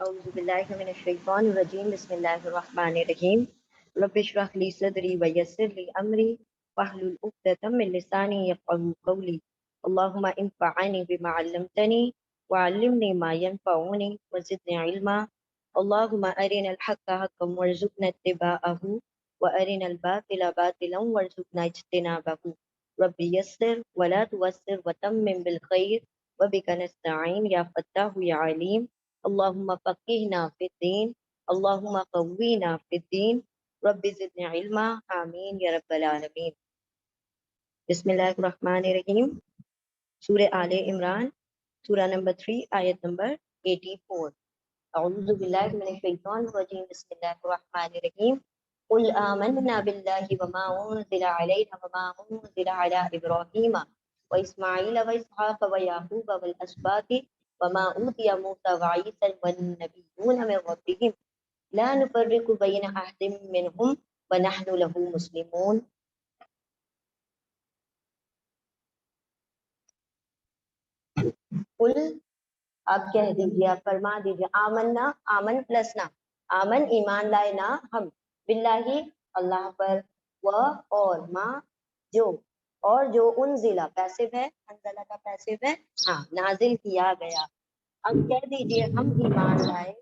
اعوذ باللہ من الشیطان الرجیم بسم اللہ الرحمن الرحیم رب اشرح لی صدری ویسر لی امری واحلل عقدۃ من لسانی یفقهوا قولی اللهم انفعنی بما علمتنی وعلمنی ما ينفعني وزدنی علما اللهم ارنا الحق حقا وارزقنا اتباعه وارنا الباطل باطلا وارزقنا اجتنابه رب یسر ولا تعسر وتمم بالخیر وبک نستعین یا فتاح یا علیم اللهم فقهنا في الدين اللهم قوينا في الدين رب زدنا علما آمین یا رب العالمین. بسم اللہ الرحمن الرحیم. سورہ آل عمران، سورہ نمبر 3، آیت نمبر 84. اعوذ باللہ من الشیطان الرجیم بسم اللہ الرحمن الرحیم. قل آمنا باللہ وما انزل علینا وما انزل علی ابراہیم واسماعیل واسحاق ویعقوب والاسباط وما اوتی موسیٰ وعیسیٰ والنبیون من ربهم لا نفرق بین احد منهم ونحن له مسلمون. قل، آپ کہہ دیجیے، آپ فرما دیجیے، آمنا، آمن پلس نا، آمن ایمان لائے نا ہم، باللہ اللہ پر، و اور ما جو، اور جو انزلہ پیسو ہے، انزلہ کا پیسو ہے، ہاں نازل کیا گیا. اب کہہ دیجیے ہم ایمان لائے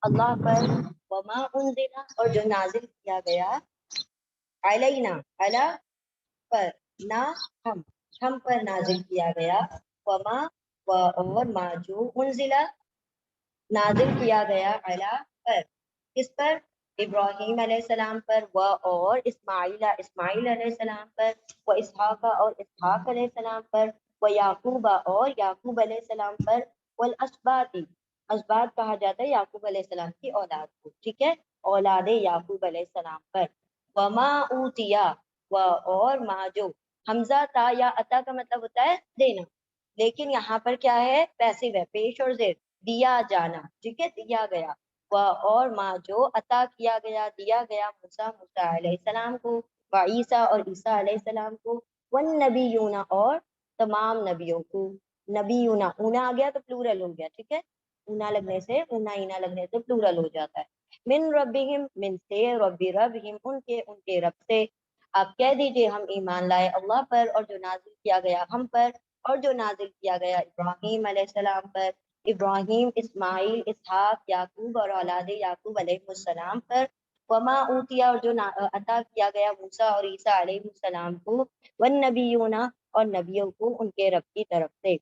اللہ پر، وما انزلہ اور جو نازل کیا گیا، علینا علی پر، نہ ہم پر نازل کیا گیا، وما و اور ما جو انزلہ نازل کیا گیا، علی پر، کس پر؟ ابراہیم علیہ السلام پر، و اور اسماعیل علیہ السلام پر، و اسحاق اور اسحاق علیہ السلام پر، و یعقوب اور یعقوب علیہ السلام پر، والاسباط، اسباط کہا جاتا ہے یعقوب علیہ السلام کی اولاد کو، ٹھیک ہے، اولاد یعقوب علیہ السلام پر. وما اوتیا، و اور ما جو، حمزہ تا یا عطا کا مطلب ہوتا ہے دینا، لیکن یہاں پر کیا ہے؟ پیسو ہے، پیش اور زیر، دیا جانا، ٹھیک ہے، دیا گیا. اور ما جو عطا کیا گیا، دیا گیا موسیٰ علیہ السلام کو، و عیسیٰ اور عیسیٰ علیہ السلام کو، والنبیون اور تمام نبیوں کو. نبیون اونا آ گیا تو پلورل ہو گیا، ٹھیک ہے، اونا لگنے سے، اونا اینا لگنے سے پلورل ہو جاتا ہے. من ربہم، من سے، ربی ربہم ان کے رب سے. آپ کہہ دیجئے ہم ایمان لائے اللہ پر اور جو نازل کیا گیا ہم پر، اور جو نازل کیا گیا ابراہیم علیہ السلام پر، ابراہیم، اسماعیل، اسحاق، یعقوب اور اولاد یعقوب علیہ السلام پر. وما اوتیا اور جو عطا کیا گیا موسیٰ اور عیسیٰ علیہ السلام کو، والنبیون اور نبیوں کو ان کے رب کی طرف سے.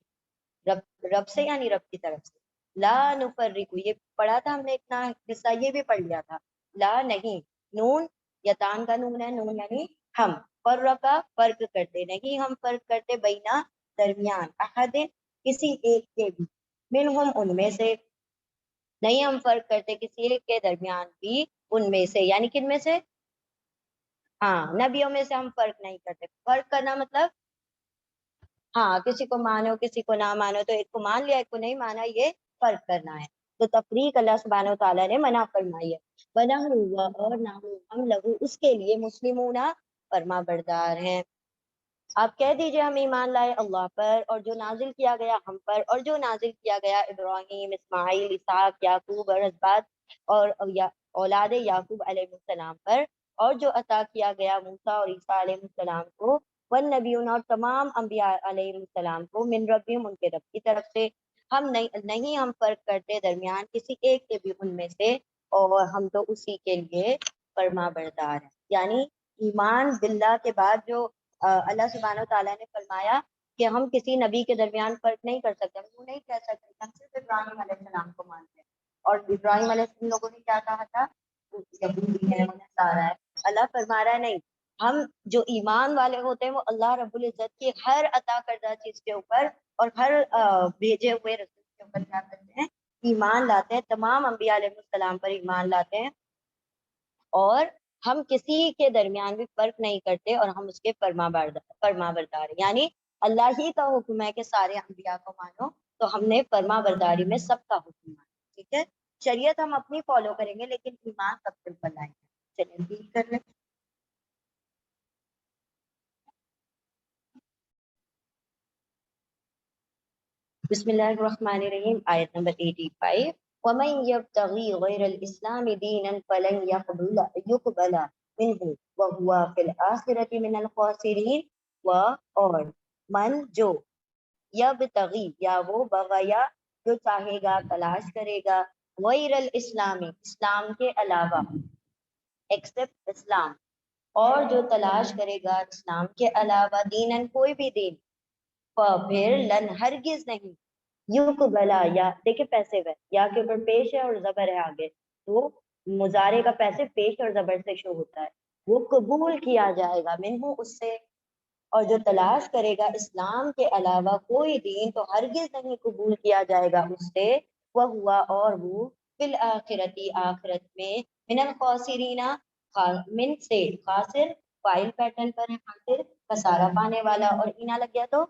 رب سے یعنی رب کی طرف سے. لا نفرق، یہ پڑھا تھا ہم نے، اتنا حصہ یہ بھی پڑھ لیا تھا. لا نہیں، نون یتان کا نون ہے، نون یعنی ہم، فرقہ فرق کرتے نہیں، ہم فرق کرتے، بینا درمیان، احد کسی ایک کے بھی، منہم ان میں سے، نہیں ہم فرق کرتے کسی ایک کے درمیان بھی، ان میں سے یعنی کن میں سے؟ ہاں نبیوں میں سے ہم فرق نہیں کرتے. فرق کرنا مطلب ہاں کسی کو مانو کسی کو نہ مانو، تو ایک کو مان لیا ایک کو نہیں مانا، یہ فرق کرنا ہے. تو تفریق اللہ سبحانہ وتعالیٰ نے منع فرمائی ہے. بنا ہوا اور نہ ہم لہو اس کے لیے مسلمون فرما بردار ہیں. آپ کہہ دیجئے ہم ایمان لائے اللہ پر اور جو نازل کیا گیا ہم پر، اور جو نازل کیا گیا ابراہیم، اسماعیل، اسحاق، یعقوب اور اسباط اور اولاد یعقوب علیہ السلام پر، اور جو عطا کیا گیا موسیٰ اور عیسیٰ علیہ السلام کو، والنبیون اور تمام انبیاء علیہ السلام کو، من ربہم ان کے رب کی طرف سے. ہم نہیں ہم فرق کرتے درمیان کسی ایک کے بھی ان میں سے، اور ہم تو اسی کے لیے فرما بردار ہیں. یعنی ایمان باللہ کے بعد جو اللہ سبحانہ تعالیٰ نے فرمایا کہ ہم کسی نبی کے درمیان فرق نہیں کر سکتے، ہم وہ نہیں کہہ سکتے، ہم صرف ابراہیم علیہ السلام کو مانتے ہیں. اور ابراہیم علیہ السلام لوگوں نے کیا کہا تھا؟ یہودی ہے، نصارا ہے. اللہ فرما رہا ہے نہیں، ہم جو ایمان والے ہوتے ہیں وہ اللہ رب العزت کی ہر عطا کردہ چیز کے اوپر اور ہر بھیجے ہوئے رسول کے اوپر کیا کرتے ہیں؟ ایمان لاتے ہیں. تمام انبیاء علیہ السلام پر ایمان لاتے ہیں، اور ہم کسی کے درمیان بھی فرق نہیں کرتے، اور ہم اس کے فرما بردار. یعنی اللہ ہی کا حکم ہے کہ سارے انبیاء کو مانو، تو ہم نے فرما برداری میں سب کا حکم مانا. ٹھیک ہے، شریعت ہم اپنی فالو کریں گے لیکن ایمان سب سے اوپر لائیں گے. چلیے ریڈ کر لیں. بسم اللہ الرحمن الرحیم، آیت نمبر 85. ومن يبتغي غير الإسلام دينا فلن يقبل منه وهو في الآخرة من الخاسرين. اور من جو یبتغی یا وہ بغیا جو چاہے گا تلاش کرے گا غیر الاسلامی اسلام کے علاوہ ایکسپٹ اسلام اور جو تلاش کرے گا اسلام کے علاوہ دینن کوئی بھی دین پھر لن ہرگز نہیں یقبلا یا دیکھیں پیسے ہے یا کے اوپر پیش ہے اور زبر ہے آگے تو مضارع کا پیسے پیش اور زبر سے شو ہوتا ہے وہ قبول کیا جائے گا منہ اس سے اور جو تلاش کرے گا اسلام کے علاوہ کوئی دین تو ہرگز نہیں قبول کیا جائے گا اس سے وہ ہوا اور وہ بالآخرتی آخرت میں من الخاسرین من سے خاسر فائل پیٹرن پر ہے خاسر خسارہ پانے والا اور اینا لگ گیا تو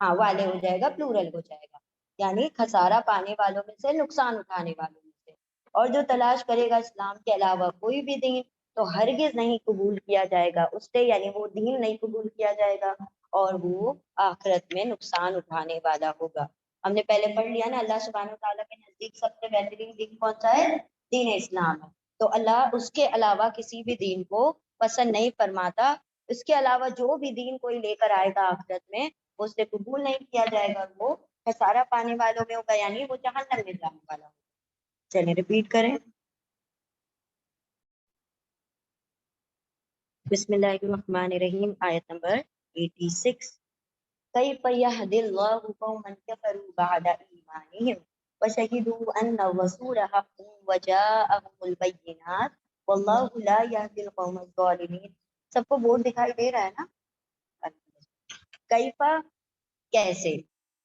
ہاں والے ہو جائے گا پلورل ہو جائے گا یعنی خسارہ پانے والوں میں سے نقصان اٹھانے والوں میں سے اور جو تلاش کرے گا اسلام کے علاوہ کوئی بھی دین تو ہرگز نہیں قبول کیا جائے گا اس سے یعنی وہ دین نہیں قبول کیا جائے گا اور وہ آخرت میں نقصان اٹھانے والا ہوگا ہم نے پہلے پڑھ لیا نا اللہ سبحانہ وتعالیٰ کے نزدیک سب سے بہترین دین کون سا ہے دین اسلام ہے تو اللہ اس کے علاوہ کسی بھی دین کو پسند نہیں فرماتا اس کے علاوہ جو بھی دین کوئی لے کر آئے گا آخرت میں اس سے قبول نہیں کیا جائے گا وہ خسارہ پانے والوں میں ہوگا یعنی وہ جہنم میں جانے والا ہوگا چلیں ریپیٹ کریں بسم اللہ الرحمن الرحیم آیت نمبر 86 کیف یہدی اللہ قوما کفروا بعد ایمانہم وشہدوا ان الرسول حق وجاءہم البینات واللہ لا یہدی القوم الظالمین سب کو بورڈ دکھائی دے رہا ہے نا کیفا کیسے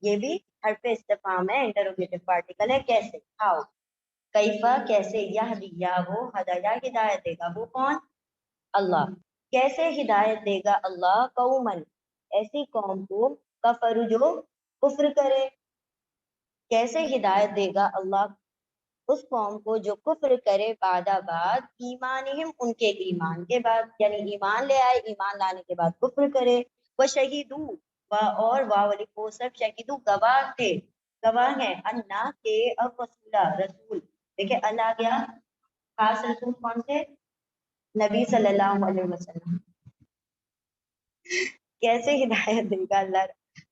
یہ بھی حرف استفہام ہے انٹروگیٹو پارٹیکل ہے کیسے ہاؤ کیفا کیسے یہدی یا وہ ہدایہ ہدایت دے گا وہ کون اللہ کیسے ہدایت دے گا اللہ قومن ایسی قوم کو کفر جو کفر کرے کیسے ہدایت دے گا اللہ اس قوم کو جو کفر کرے بعد ایمانہم ان کے ایمان کے بعد یعنی ایمان لے آئے ایمان لانے کے بعد کفر کرے وہ شہیدو اور واولی کو سب شہیدو گواہ تھے گواہ ہیں اللہ کے اب رسول دیکھیں اللہ گیا خاص رسول کون سے نبی صلی اللہ علیہ وسلم کیسے ہدایت دے گا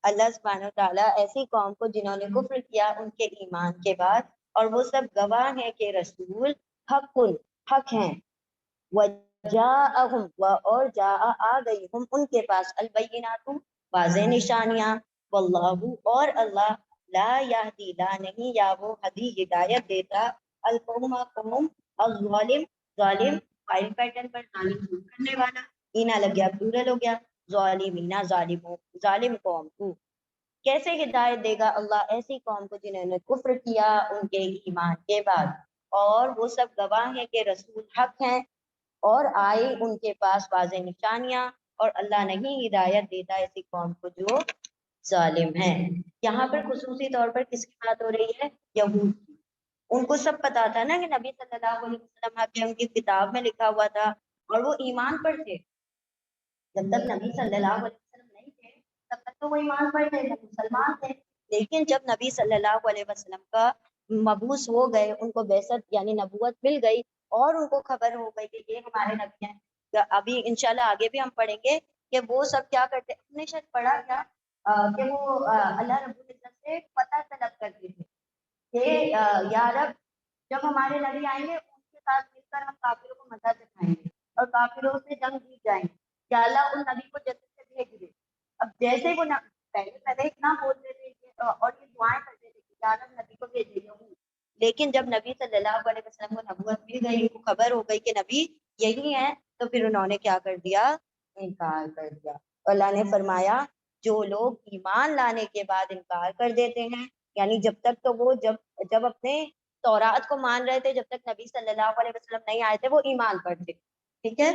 اللہ سبحانہ وتعالیٰ ایسی قوم کو جنہوں نے کفر کیا ان کے ایمان کے بعد اور وہ سب گواہ ہیں کہ رسول حق ہیں وجاءہم اور جاء آ گئی ہم ان کے پاس البینات واضح نشانیاں واللہ اور اللہ لا یہدی لا نہیں یا وہ ہدی ہدایت دیتا القوم قوم الظالم ظالم فائل پیٹرن پر ظالم کرنے والا اینا لگ گیا پلورل ہو گیا ظالمینا ظالموں ظالم قوم کو کیسے ہدایت دے گا اللہ ایسی قوم کو جنہوں نے کفر کیا ان کے ایمان کے بعد اور وہ سب گواہ ہیں کہ رسول حق ہیں اور آئے ان کے پاس واضح نشانیاں اور اللہ نہیں ہدایت دیتا ایسی قوم کو جو ظالم ہے یہاں پر خصوصی طور پر کس کی بات ہو رہی ہے یہود کی ان کو سب پتا تھا نا کہ نبی صلی اللہ علیہ وسلم کے ان کی کتاب میں لکھا ہوا تھا اور وہ ایمان پر تھے جب تک نبی صلی اللہ علیہ وسلم نہیں تھے تب تک تو وہ ایمان پر تھے مسلمان تھے لیکن جب نبی صلی اللہ علیہ وسلم کا مبعوث ہو گئے ان کو بعثت یعنی نبوت مل گئی اور ان کو خبر ہو گئی کہ یہ ہمارے نبی ہیں ابھی انشاءاللہ آگے بھی ہم پڑھیں گے کہ وہ سب کیا کرتے ہم نے شاید پڑھا کیا کہ وہ اللہ رب العزت سے پتہ طلب کرتے تھے کہ یا رب جب ہمارے نبی آئیں گے ان کے ساتھ مل کر ہم کافروں کو مزہ چکھائیں گے اور کافروں سے جنگ جیت جائیں گے کہ اللہ ان نبی کو جنت سے بھیج دے اب جیسے وہ پہلے اتنا بولتے تھے اور یہ دعائیں کرتے تھے کہ یا رب نبی کو بھیج دے لیکن جب نبی صلی اللہ علیہ وسلم کو نبوت مل گئی ان کو خبر ہو گئی کہ نبی یہی ہے تو پھر انہوں نے کیا کر دیا انکار کر دیا اللہ نے فرمایا جو لوگ ایمان لانے کے بعد انکار کر دیتے ہیں یعنی جب تک تو وہ جب اپنے تورات کو مان رہے تھے جب تک نبی صلی اللہ علیہ وسلم نہیں آئے تھے وہ ایمان پر تھے ٹھیک ہے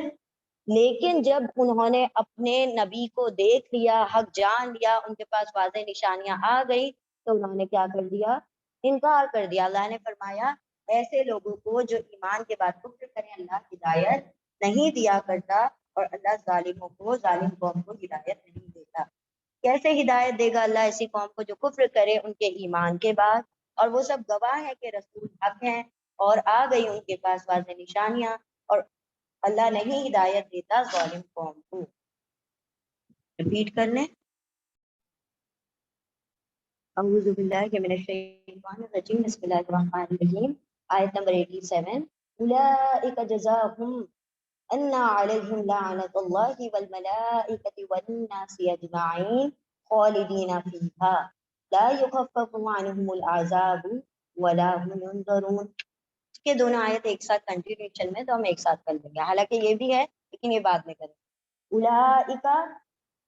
لیکن جب انہوں نے اپنے نبی کو دیکھ لیا حق جان لیا ان کے پاس واضح نشانیاں آ گئی تو انہوں نے کیا کر دیا انکار کر دیا اللہ نے فرمایا ایسے لوگوں کو جو ایمان کے بعد کفر کریں اللہ ہدایت نہیں دیا کرتا اور اللہ ظالموں کو ظالم قوم کو ہدایت نہیں دیتا کیسے ہدایت دے گا اللہ ایسی قوم کو جو کفر کرے ان کے ایمان کے بعد اور وہ سب گواہ ہے کہ رسول حق ہیں اور آ گئی ان کے پاس واضح نشانیاں، اور اللہ نہیں ہدایت دیتا ظالم قوم کو۔ ریپیٹ کر لیں، اعوذ باللہ من الشیطان الرجیم، بسم اللہ الرحمن الرحیم، آیت نمبر 87۔ اولئک جزاؤہم ان علیہم لعنۃ اللہ والملائکۃ والناس اجمعین خالدین فیہا لا یخفف عنہم العذاب ولا هم ينظرون۔ اس کے دونوں آیت ایک ساتھ کنٹینیوشن میں تو ہم ایک ساتھ کر لیں گے، حالانکہ یہ بھی ہے لیکن یہ بعد میں کریں۔ اولئک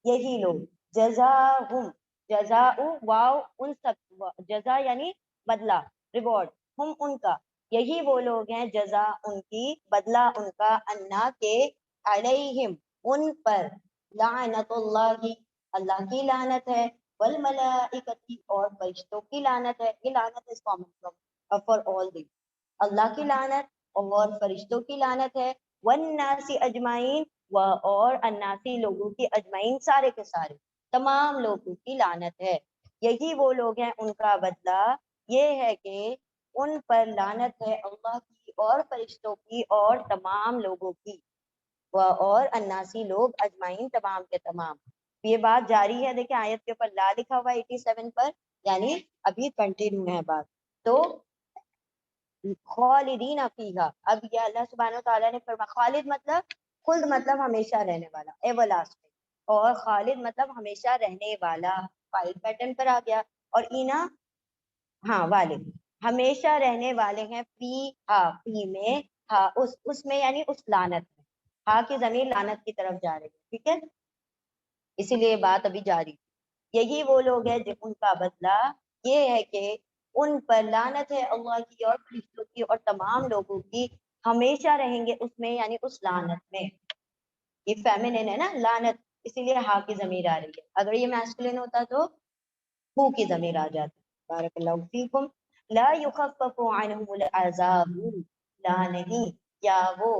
یہی لوگ، جزاہم جزاء واو ان سب، جزا یعنی بدلہ، ریوارڈ، ہم ان کا، یہی وہ لوگ ہیں جزا ان کی، بدلہ ان کا، انا کے، علیہم ان پر، لعنت اللہ اللہ کی لعنت ہے، والملائکتی اور فرشتوں کی لعنت ہے، یہ لعنت اس کامن فار آل دی، اللہ کی لعنت اور فرشتوں کی لعنت ہے، والناس اجمعین اور الناسی لوگوں کی، اجمعین سارے کے سارے، تمام لوگوں کی لعنت ہے۔ یہی وہ لوگ ہیں، ان کا بدلہ یہ ہے کہ ان پر لعنت ہے اللہ کی اور فرشتوں کی اور تمام لوگوں کی، اور الناسی لوگ اجمعین تمام کے تمام۔ یہ بات جاری ہے، دیکھیں آیت کے اوپر لا لکھا ہوا 87 پر، یعنی ابھی کنٹینیو ہے بات۔ تو خالدین فیہا، اب یہ اللہ سبحانہ و تعالیٰ نے فرمایا، خالد مطلب خلد، مطلب ہمیشہ رہنے والا، ایور لاسٹ، اور خالد مطلب ہمیشہ رہنے والا، فائل پیٹرن پر آ گیا، اور اینا ہاں والے، ہمیشہ رہنے والے ہیں، فی ہا، فی میں، ہا اس میں، یعنی اس لعنت میں، ہا کی ضمیر لعنت کی طرف جا رہی ہے، ٹھیک ہے، اسی لیے بات ابھی جاری۔ یہی وہ لوگ ہیں جو ان کا بدلہ یہ ہے کہ ان پر لعنت ہے اللہ کی اور فرشتوں کی اور تمام لوگوں کی، ہمیشہ رہیں گے اس میں، یعنی اس لعنت میں۔ یہ فیمنن ہے نا لعنت، اسی لیے ہا کی ضمیر آ رہی ہے، اگر یہ میسکولین ہوتا تو ہو کی ضمیر آ جاتی۔ بارک اللہ فیکم۔ لا یخفف عنہم العذاب، لا نہیں، یا وہ،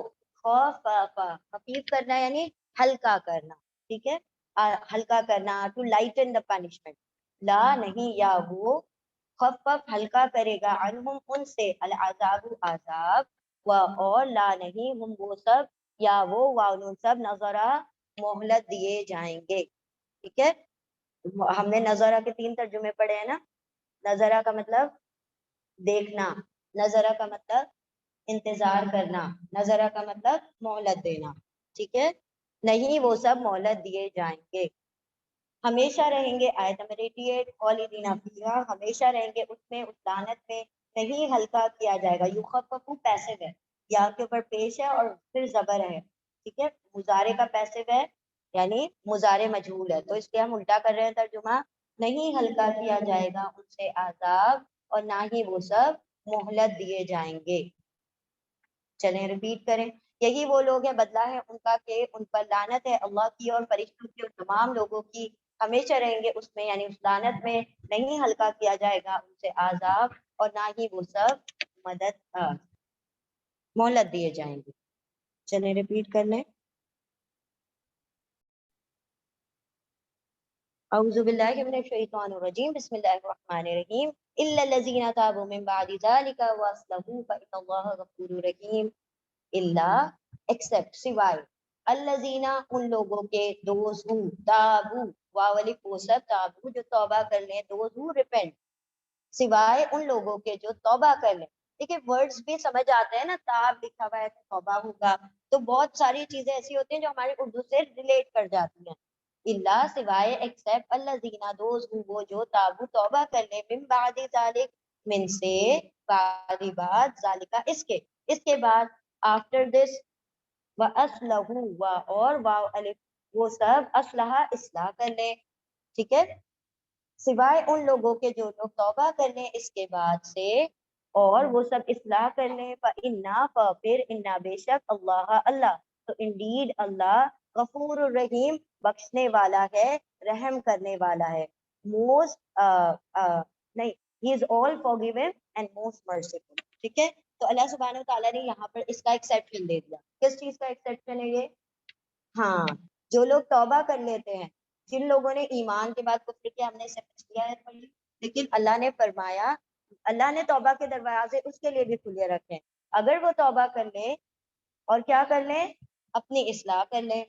خفف، خفیف کرنا یعنی ہلکا کرنا، ٹھیک ہے، ہلکا کرنا، ٹو لائٹن دا پنشمنٹ، لا نہیں، یا وہ، خفف ہلکا کرے گا، عنہم ان سے، العذاب عذاب، اور لا نہیں، ہم وہ سب، یا وہ واؤن سب، نظرہ مہلت دیے جائیں گے، ٹھیک ہے۔ ہم نے نظرہ کے 3 ترجمے پڑھے ہیں نا، نظرہ کا مطلب دیکھنا، نظرہ کا مطلب انتظار کرنا، نظرہ کا مطلب مہلت دینا، ٹھیک ہے، نہیں وہ سب مہلت دیے جائیں گے، ہمیشہ رہیں گے، آیت نمبر 88، خالدین فیہا، ہمیشہ رہیں گے اس میں، اس لعنت میں، نہیں ہلکا کیا جائے گا، یخفف پیسو ہے، یا کے اوپر پیش ہے اور پھر زبر ہے، ٹھیک ہے، مضارع کا پیسو ہے یعنی مضارع مجہول ہے، تو اس لیے ہم الٹا کر رہے ہیں ترجمہ، نہیں ہلکا کیا جائے گا ان سے عذاب اور نہ ہی وہ سب مہلت دیے جائیں گے۔ چلیں ریپیٹ کریں، یہی وہ لوگ ہیں، بدلہ ہے ان کا کہ ان پر لعنت ہے اللہ کی اور فرشتوں کی اور تمام لوگوں کی، ہمیشہ رہیں گے اس میں، یعنی اس لعنت میں، نہیں ہلکا کیا جائے گا ان سے عذاب اور نہ ہی وہ سب مہلت دیے جائیں گے۔ چلیں ریپیٹ کر لیں، اعوذ باللہ من الشیطان الرجیم، بسم اللہ الرحمن الرحیم، الا الذین تابوا من بعد ذلک واصلحوا فإن اللہ غفور رحیم، الا ایکسپٹ، سوائے، الذین ان لوگوں کے، دوز ہو، تابو، واولی کو سب، تابو جو توبہ کر لیں، دوز ہو ریپینٹ، سوائے ان لوگوں کے جو توبہ کر لیں۔ دیکھیں ورڈز بھی سمجھ آتے ہیں نا، تاب لکھا ہوا ہے تو توبہ ہوگا، تو بہت ساری چیزیں ایسی ہوتی ہیں جو ہماری اردو سے ریلیٹ کر جاتی ہیں، اللہ سوائے، ایکسپٹ، الذین دوز ہو، وہ جو، تابو توبہ کر لیں، من بعد ذالک، من سے، بعد بعد، ذالکہ اس کے بعد، آفٹر دس، وَأَصْلَحُوا، اور واو الف، وہ سب، اصلحہ اصلاح کر لیں، ٹھیک ہے، سوائے ان لوگوں کے جو لوگ توبہ کر لیں اس کے بعد سے اور وہ سب اصلاح کر لیں، فَإِنَّا، پھر، اِنَّا بے شک، اللہ اللہ، تو انڈیڈ اللہ، غفور الرحیم بخشنے والا ہے، رحم کرنے والا ہے، موسٹ نہیں، ہی از آل فارگیون اینڈ موسٹ مرسیفل، ٹھیک ہے۔ تو اللہ سبحانہ و تعالیٰ نے یہاں پر اس کا ایکسیپشن دے دیا، کس چیز کا ایکسیپشن ہے یہ؟ ہاں، جو لوگ توبہ کر لیتے ہیں، جن لوگوں نے ایمان کے بعد کفر کیا، ہم نے اسے پچھلی آیت پڑھی، لیکن اللہ نے فرمایا اللہ نے توبہ کے دروازے اس کے لیے بھی کھلے رکھے ہیں. اگر وہ توبہ کر لے اور کیا کر لے, اپنی اصلاح کر لے,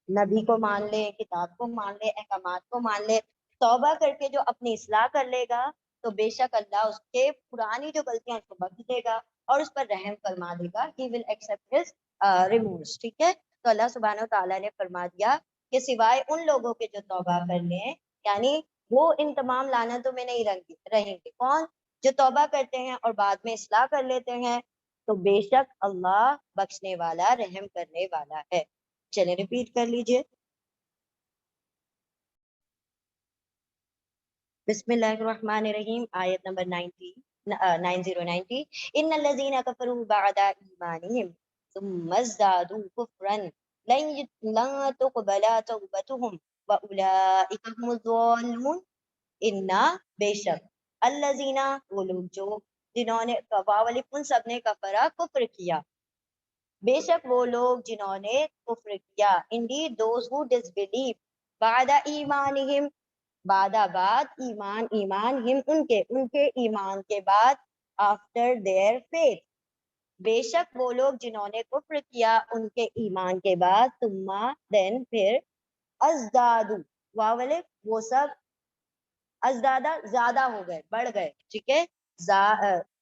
نبی کو مان لے, کتاب کو مان لے, احکامات کو مان لے, توبہ کر کے جو اپنی اصلاح کر لے گا تو بے شک اللہ اس کے پرانی جو غلطیاں اس کو بخش دے گا اور اس پر رحم فرما دے گا. He will accept his remorse. ٹھیک ہے, تو اللہ سبحانہ و تعالیٰ نے فرما دیا کہ سوائے ان لوگوں کے جو توبہ کر لیں, یعنی وہ ان تمام لعنتوں میں نہیں رہیں گے. کون؟ جو توبہ کرتے ہیں اور بعد میں اصلاح کر لیتے ہیں, تو بے شک اللہ بخشنے والا, رحم کرنے والا ہے. چلیں ریپیٹ کر لیجئے. بسم اللہ الرحمن الرحیم, آیت نمبر 90. ان الذین کفروا بعد ایمانہم ثم ازدادوا کفرا لن تقبل توبتهم واولئک هم الضالون. انا, بے شک, الذین, وہ لوگ جو, جنہوں نے, والی ان سب نے کفرا, کفر کیا, بے شک وہ لوگ جنہوں نے کفر کیا. indeed those who disbelieve بعد ایمانہم, بعد ایمان ہم ان کے ایمان کے بعد, after their faith, بے شک وہ لوگ جنہوں نے کفر کیا ان کے ایمان کے بعد, ثم, then, پھر, ازدادو, واولے, وہ سب, ازدادہ, زیادہ ہو گئے, بڑھ گئے. ٹھیک ہے,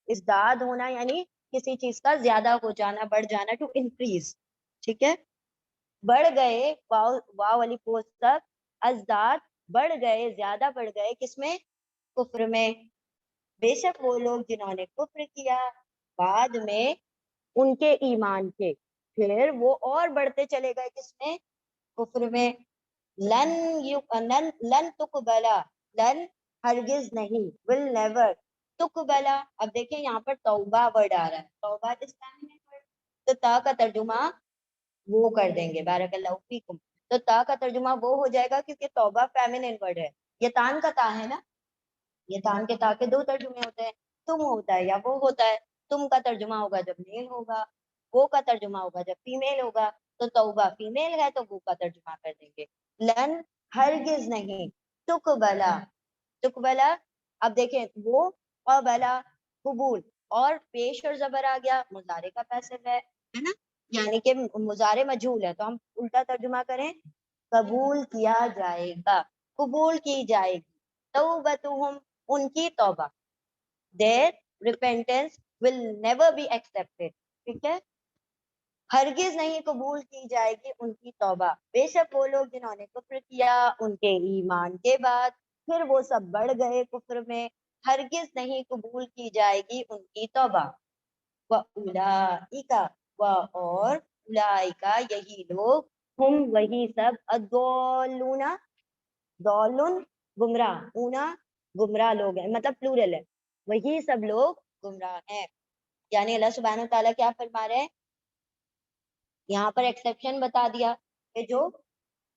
ازداد ہونا یعنی کسی چیز کا زیادہ ہو جانا, بڑھ جانا, ٹو انکریز. ٹھیک ہے, بڑھ گئے, واو والی کو سب, ازداد, بڑھ گئے, زیادہ بڑھ گئے, کس میں؟ کفر میں. بے شک وہ لوگ جنہوں نے کفر کیا بعد میں ان کے ایمان کے, پھر وہ اور بڑھتے چلے گئے, کس میں؟ کفر میں. لن تقبلا, لن, ہرگز نہیں, will never, تقبلا, اب دیکھیں یہاں پر توبہ ورڈ آ رہا ہے, توبہ اس ٹائم میں, تو تا کا ترجمہ وہ کر دیں گے, بارک اللہ فیکم. تو تا کا ترجمہ وہ ہو جائے گا کیونکہ توبہ فیمینن ورڈ ہے, یہ تان کا تا ہے نا, یہ تان کے تا کے دو ترجمے ہوتے ہیں, تم ہوتا ہے یا وہ ہوتا ہے. تم کا ترجمہ ہوگا جب میل ہوگا, وہ کا ترجمہ ہوگا جب فیمیل ہوگا, تو توبہ فیمیل ہے تو وہ کا ترجمہ کر دیں گے. لن, ہرگز نہیں, تقبلا, تقبلا, اب دیکھیں وہ, قبلا, قبول, اور پیش اور زبر آ گیا, مضارع کا پیسو ہے نا, یعنی کہ مضارع مجہول ہے, تو ہم الٹا ترجمہ کریں, قبول کیا جائے گا, قبول کی جائے گی. توبتہم, ان کی توبہ, their repentance will never be accepted. ٹھیک ہے, ہرگز نہیں قبول کی جائے گی ان کی توبہ. بے شک وہ لوگ جنہوں نے کفر کیا ان کے ایمان کے بعد, پھر وہ سب بڑھ گئے کفر میں, ہرگز نہیں قبول کی جائے گی ان کی توبہ. وَأُولَئِکَ, اور اولئکا, یہی لوگ, ہم, وہی سب, الضالون, ضالون, گمراہ, اونا, گمراہ لوگ ہیں, مطلب پلورل ہے, وہی سب لوگ گمراہ ہیں. یعنی اللہ سبحانہ و تعالیٰ کیا فرما رہے ہیں یہاں پر, ایکسیپشن بتا دیا کہ جو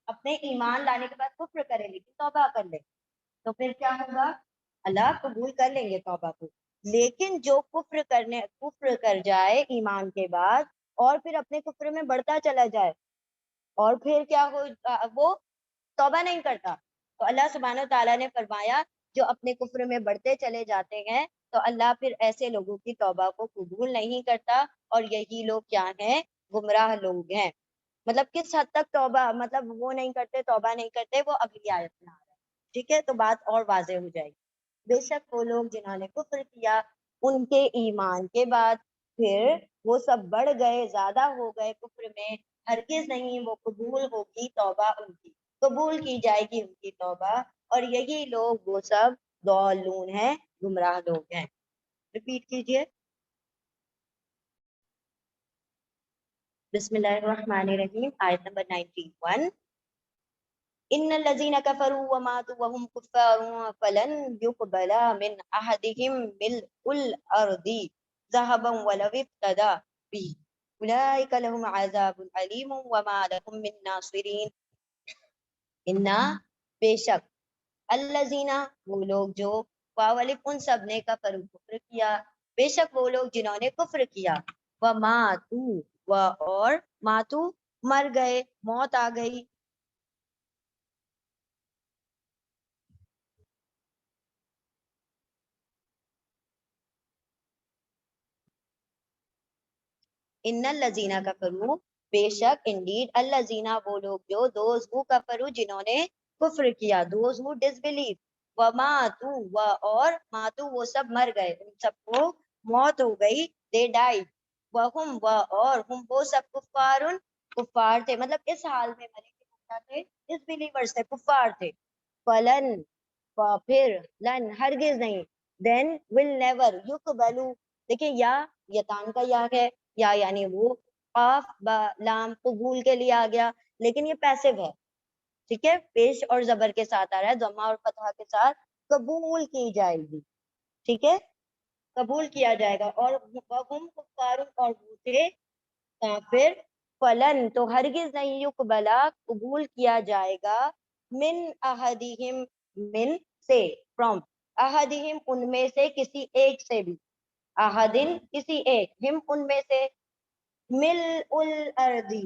اپنے ایمان لانے کے بعد کفر کرے لیکن توبہ کر لے, تو پھر کیا ہوگا, اللہ قبول کر لیں گے توبہ کو. لیکن جو کفر کر جائے ایمان کے بعد اور پھر اپنے کفر میں بڑھتا چلا جائے اور پھر کیا ہو, وہ توبہ نہیں کرتا, تو اللہ سبحانہ و تعالیٰ نے فرمایا جو اپنے کفر میں بڑھتے چلے جاتے ہیں تو اللہ پھر ایسے لوگوں کی توبہ کو قبول نہیں کرتا, اور یہی لوگ کیا ہیں, گمراہ لوگ ہیں. مطلب کس حد تک توبہ, مطلب وہ نہیں کرتے, توبہ نہیں کرتے, وہ اگلی آیت میں آ رہا ہے. ٹھیک ہے, تو بات اور واضح ہو جائے گی. بے شک وہ لوگ جنہوں نے کفر کیا ان کے ایمان کے بعد, پھر وہ سب بڑھ گئے, زیادہ ہو گئے کفر میں, ہرگز نہیں وہ قبول ہوگی توبہ ان کی, قبول کی جائے گی ان کی توبہ, اور یہی لوگ وہ سب ضالون ہیں, گمراہ لوگ ہیں. ریپیٹ کیجئے. بسم اللہ الرحمن الرحیم, آیت نمبر 91. ان الذين كفروا وماتوا وهم كفار فلن يقبل من احدهم ملء الارض ذهبا ولو ابتدى به اولئك لهم عذاب عليم وما لهم من ناصرين. ان, بے شک, الذين, وہ لوگ جو, واولف, ان سب نے کفر کیا, بے شک وہ لوگ جنہوں نے کفر کیا, وماتوا, اور ماتو, مر گئے, موت آ گئی, ان الذین کفروا بے شک انڈیڈ الذین وہ لوگ جو دوز ہو کفروا جنہوں نے کفر کیا دوز ہو ڈس بلیو وماتو اور ماتو وہ سب مر گئے ان سب کو موت ہو گئی دے ڈائی وہم اور ہم وہ سب کفارن کفار تھے مطلب اس حال میں مرے کہ وہ کیا تھے ڈس بلیورز تھے کفار تھے فلن پھر لن ہرگز نہیں دین ول نیور یقبلو دیکھیں یا یتان کا یا ہے یا یعنی وہ قاف با لام قبول کے لیے آ گیا لیکن یہ پیسو ہے ٹھیک ہے پیش اور زبر کے ساتھ آ رہا ہے ضمہ اور فتحہ کے ساتھ قبول کی جائے گی ٹھیک ہے قبول کیا جائے گا اور ہم کفار اور وہ تھے کافر فلن تو ہرگز نہیں یقبلا قبول کیا جائے گا من احدہم من سے فرام احدہم ان میں سے کسی ایک سے بھی احدن کسی ایک ہم ان میں سے مل الارضی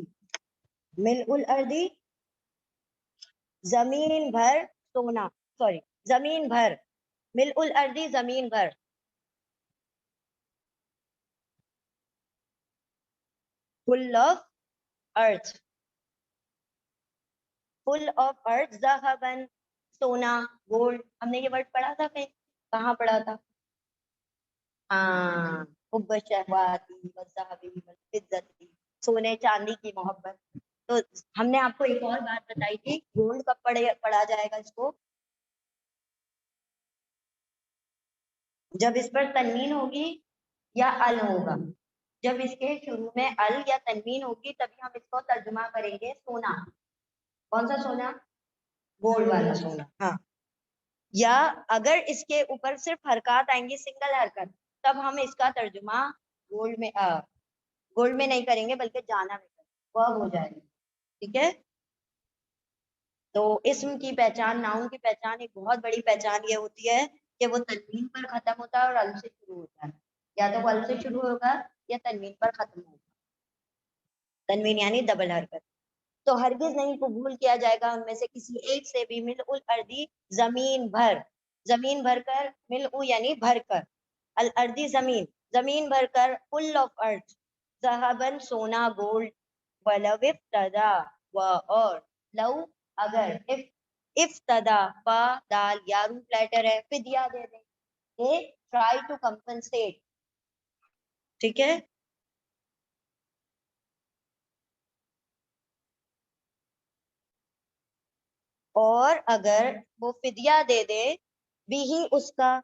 مل الارضی زمین بھر سونا سوری زمین بھر مل الارضی زمین بھر full of earth full of earth ذہبن سونا گولڈ ہم نے یہ ورڈ پڑھا تھا کہیں کہاں پڑھا تھا ہاں حب الشہواتی والذہبی والفضتی سونے چاندی کی محبت تو ہم نے آپ کو ایک اور بات بتائی تھی گولڈ کب پڑھا جائے گا اس کو جب اس پر تنوین ہوگی یا ال ہوگا جب اس کے شروع میں ال یا تنوین ہوگی تبھی ہم اس کو ترجمہ کریں گے سونا کون سا سونا گولڈ والا سونا ہاں یا اگر اس کے اوپر صرف حرکات آئیں گی سنگل حرکت تب ہم اس کا ترجمہ گولڈ میں نہیں کریں گے بلکہ جانا میں کریں گے وہ ہو جائے گا ٹھیک ہے تو اسم کی پہچان ناؤن کی پہچان ایک بہت بڑی پہچان یہ ہوتی ہے کہ وہ تنوین پر ختم ہوتا ہے اور ال سے شروع ہوتا ہے یا تو وہ ال سے شروع ہوگا یا تنوین پر ختم ہوگا تنوین یعنی ڈبل حرکت تو ہرگز نہیں قبول کیا جائے گا ان میں سے کسی ایک سے بھی مل الارضی زمین بھر کر مل یعنی بھر کر الارضی زمین بھر کر فل آف ارتھ ذہبن سونا گولڈ ولو ابتدا اور لو اگر افتدا با دال یا روٹ لیٹر ہے فدیہ دے دیں کہ ٹرائی ٹو کمپنسیٹ ٹھیک ہے اور اگر وہ فدیہ دے دے بھی ہی اس کا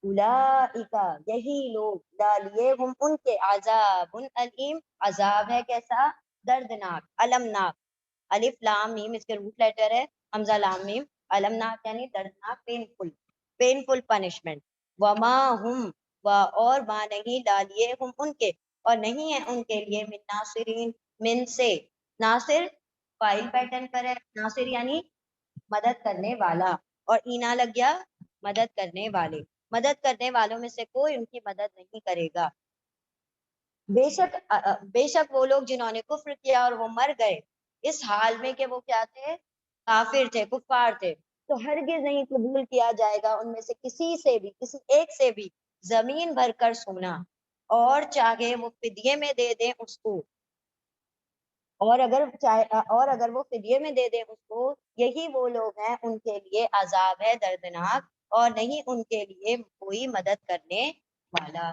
اولئکا یہی لوگ ڈالیے ہم ان کے عذاب علیم عذاب ہے کیسا دردناک المناک الف لام میم اس کے روٹ لیٹر ہے حمزہ لام میم المناک یعنی دردناک پینفل پنشمنٹ وما ہم اور ما نہیں ڈالیے ہم ان کے اور نہیں ہے ان کے لیے من ناصرین من سے ناصر فائل پیٹرن پر ہے ناصر یعنی مدد کرنے والا اور اینا لگ گیا مدد کرنے والے مدد کرنے والوں میں سے کوئی ان کی مدد نہیں کرے گا بے شک وہ لوگ جنہوں نے کفر کیا اور وہ مر گئے اس حال میں کہ وہ کیا تھے کافر تھے کفار تھے تو ہرگز نہیں قبول کیا جائے گا ان میں سے کسی ایک سے بھی زمین بھر کر سونا اور چاہے وہ فدیے میں دے دیں اس کو اور اگر وہ فدیے میں دے دیں اس کو یہی وہ لوگ ہیں ان کے لیے عذاب ہے دردناک اور نہیں ان کے لیے کوئی مدد کرنے والا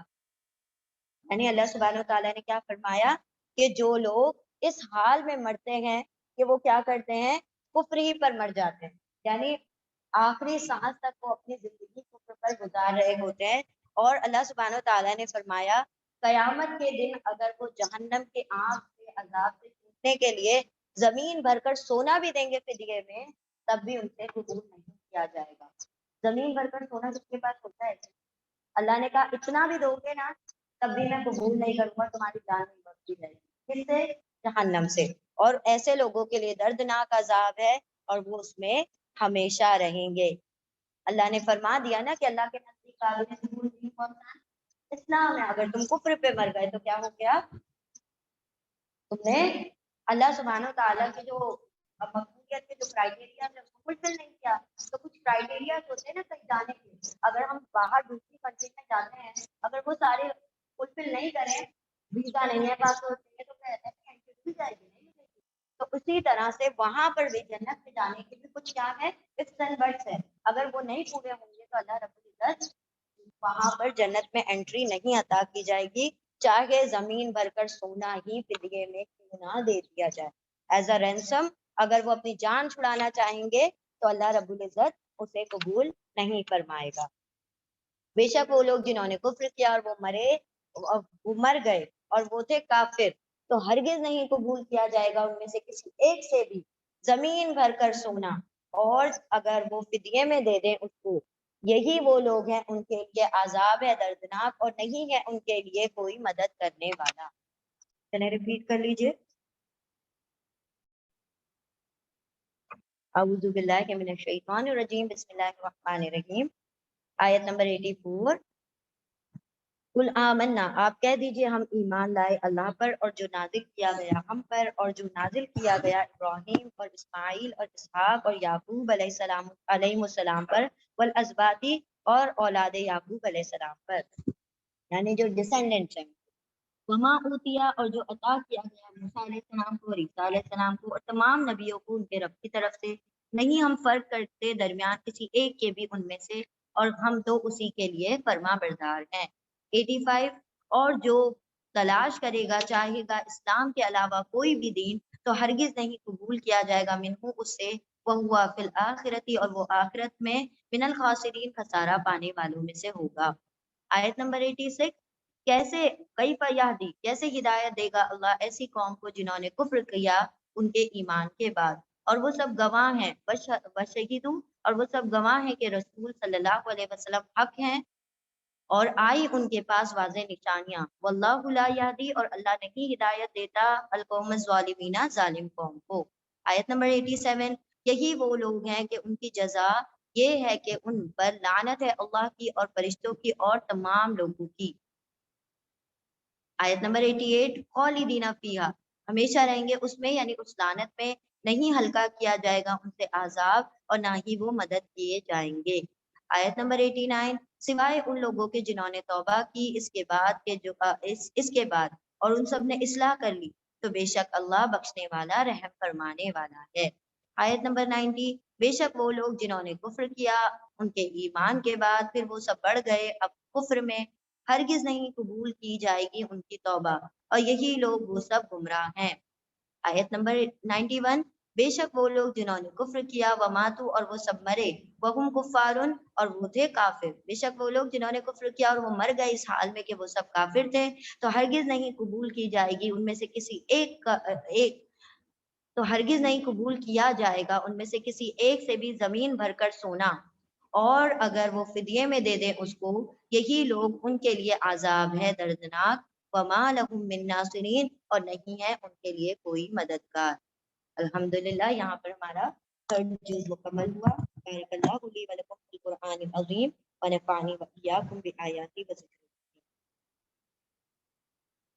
یعنی اللہ سبحانہ وتعالیٰ نے کیا فرمایا کہ جو لوگ اس حال میں مرتے ہیں کہ وہ کیا کرتے ہیں کفر ہی پر مر جاتے ہیں یعنی آخری سانس تک وہ اپنی زندگی کفر پر گزار رہے ہوتے ہیں اور اللہ سبحانہ وتعالیٰ نے فرمایا قیامت کے دن اگر وہ جہنم کے آگ سے عذاب سے چھوٹنے کے لیے زمین بھر کر سونا بھی دیں گے فدیے میں تب بھی ان سے قبول نہیں کیا جائے گا زمین بھر کر سونا جس کے پاس ہوتا ہے اللہ نے کہا اتنا بھی دو گے نا تب بھی میں قبول نہیں کروں گا تمہاری جان نہیں بخشی جائے گی کس سے جہنم سے اور ایسے لوگوں کے لیے دردناک عذاب ہے اور وہ اس میں ہمیشہ رہیں گے اللہ نے فرما دیا نا کہ اللہ کے نزدیک قابل قبول دین کون سا اسلام ہے اگر تم کفر پہ مر گئے تو کیا ہو گیا تم نے اللہ سبحانہ تعالیٰ کی جو مقبولیت کے جو کرائٹیریا ہے اس کو فلفل نہیں کیا تو کچھ کرائٹیریا ہوتے ہیں نا کہیں جانے کے اگر ہم باہر دوسری کنٹری میں جاتے ہیں اگر وہ سارے فلفل نہیں کریں ویزا نہیں ہے پاسپورٹ نہیں ہے تو پھر entry مل جائے گی نہیں ملے گی. تو اسی طرح سے وہاں پر بھی جنت میں جانے کے بھی کچھ کیا ہے ifs and buts ہے. اگر وہ نہیں پورے ہوں گے تو اللہ رب العزت وہاں پر جنت میں انٹری نہیں عطا کی جائے گی، چاہے زمین بھر کر سونا ہی فدیے میں کیوں نہ دے دیا جائے. ایز اے رینسم اگر وہ اپنی جان چھڑانا چاہیں گے تو اللہ رب العزت اسے قبول نہیں فرمائے گا. بے شک وہ لوگ جنہوں نے کفر کیا اور وہ مر گئے اور وہ تھے کافر، تو ہرگز نہیں قبول کیا جائے گا ان میں سے کسی ایک سے بھی زمین بھر کر سونا، اور اگر وہ فدیے میں دے دیں اس کو. یہی وہ لوگ ہیں ان کے لیے عذاب ہے دردناک، اور نہیں ہے ان کے لیے کوئی مدد کرنے والا. چلیں ریپیٹ کر لیجئے. اعوذ باللہ من الشیطان الرجیم، بسم اللہ الرحمن الرحیم. آیت نمبر 84. قل آمنا، آپ کہہ دیجئے ہم ایمان لائے اللہ پر اور جو نازل کیا گیا ہم پر، اور جو نازل کیا گیا ابراہیم اور اسماعیل اور اسحاق اور یعقوب علیہ السلام پر، والازباطی اور اولاد یعقوب علیہ السلام پر، یعنی جو ڈسینڈنٹس ہیں. وما اوتیا، اور جو عطا کیا گیا موسیٰ علیہ السلام کو اور عیسیٰ علیہ السلام کو اور تمام نبیوں کو ان کے رب کی طرف سے. نہیں ہم فرق کرتے درمیان کسی ایک کے بھی ان میں سے، اور ہم تو اسی کے لیے فرما بردار ہیں. 85. اور جو تلاش کرے گا چاہے گا اسلام کے علاوہ کوئی بھی دین، تو ہرگز نہیں قبول کیا جائے گا منہ اس سے، وہوا فی الآخرتی، اور وہ آخرت میں من الخاسرین خسارہ پانے والوں میں سے ہوگا. آیت نمبر 86. کیسے کیسے ہدایت دے گا اللہ ایسی قوم کو جنہوں نے کفر کیا ان کے ایمان کے بعد، اور وہ سب گواہ ہیں وشہدوا، اور وہ سب گواہ ہیں کہ رسول صلی اللہ علیہ وسلم حق ہیں، اور آئی ان کے پاس واضح نشانیاں. واللہ لا یہدی، اور اللہ نہیں ہدایت دیتا القوم الظالمین، ظالم قوم کو. آیت نمبر 87. یہی وہ لوگ ہیں کہ ان کی جزا یہ ہے کہ ان پر لعنت ہے اللہ کی اور فرشتوں کی اور تمام لوگوں کی. آیت نمبر 88. خالدین فیہا، ہمیشہ رہیں گے اس میں، یعنی اس لعنت میں. نہیں ہلکا کیا جائے گا ان سے عذاب، اور نہ ہی وہ مدد کیے جائیں گے. آیت نمبر 89. سوائے ان لوگوں کے جنہوں نے توبہ کی اس کے بعد اس کے بعد اور ان سب نے اصلاح کر لی، تو بے شک اللہ بخشنے والا رحم فرمانے والا ہے. آیت نمبر 90. بے شک وہ لوگ جنہوں نے کفر کیا ان کے ایمان کے بعد پھر وہ سب بڑھ گئے اب کفر میں، ہرگز نہیں قبول کی جائے گی ان کی توبہ، اور یہی لوگ وہ سب گمراہ ہیں. آیت نمبر 91. بے شک وہ لوگ جنہوں نے کفر کیا وماتو، اور وہ سب مرے، وہم کفارن، اور وہ تھے کافر. بے شک وہ لوگ جنہوں نے کفر کیا اور وہ مر گئے اس حال میں کہ وہ سب کافر تھے، تو ہرگز نہیں قبول کی جائے گی ان میں سے کسی تو ہرگز نہیں قبول کیا جائے گا ان میں سے کسی ایک سے بھی زمین بھر کر سونا، اور اگر وہ فدیے میں دے دیں اس کو، یہی لوگ ان کے لیے عذاب ہے دردناک. وما لهم من ناصرین، اور نہیں ہے ان کے لیے کوئی مددگار. الحمدللہ یہاں پر ہمارا تھرڈ جز مکمل ہوا. بارک اللہ لی ولکم فی القرآن العظیم ونفعنی وإیاکم بآیاتی و ذکر